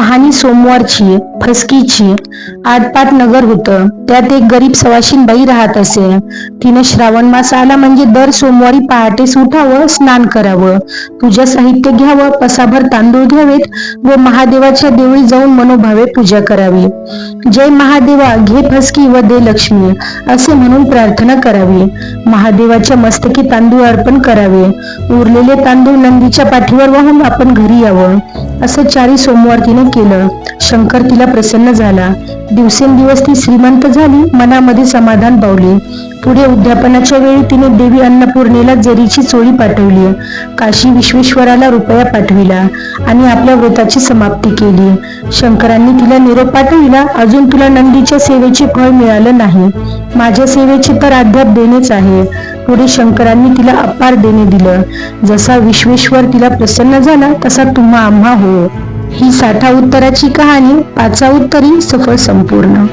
कहाणी सोमवारची फसकीची. आटपाट नगर होतं. त्यात एक गरीब सवाशीण बाई राहत असे. तिने श्रावण मास आला म्हणजे दर सोमवारी पहाटेस उठावं, स्नान करावं, पूजा साहित्य घ्यावं, पसाभर तांदूळ घ्यावेत व महादेवाच्या देवळी जाऊन मनोभावे पूजा करावी. जय महादेवा, घे फसकी व दे लक्ष्मी असे म्हणून प्रार्थना करावी. महादेवाच्या मस्तकी तांदूळ अर्पण करावे. उरलेले तांदूळ नंदीच्या पाठीवर वाहून आपण घरी यावं. असं 4 सोमवार तिने केलं. शंकर तिला प्रसन्न झाला. दिवसेंदिवस ती श्रीमंत झाली. मनामध्ये समाधान पावले. पुढे उद्यापनाच्या वेळी तिने देवी अन्नपूर्णेला जरीची चोळी पाठवली. काशी विश्वेश्वराला रुपया पाठविला आणि आपल्या व्रताची समाप्ती केली. शंकरांनी तिला निरोप पाठविला, अजून तुला नंदीच्या सेवेचे फळ मिळालं नाही. माझ्या सेवेचे तर अद्याप देणेच आहे. पुढे शंकरांनी तिला अपार देणे दिलं. जसा विश्वेश्वर तिला प्रसन्न झाला तसा तुम्हा आम्हा हो. ही 60 उत्तराची कहाणी. 5 उत्तरी सफळ संपूर्ण.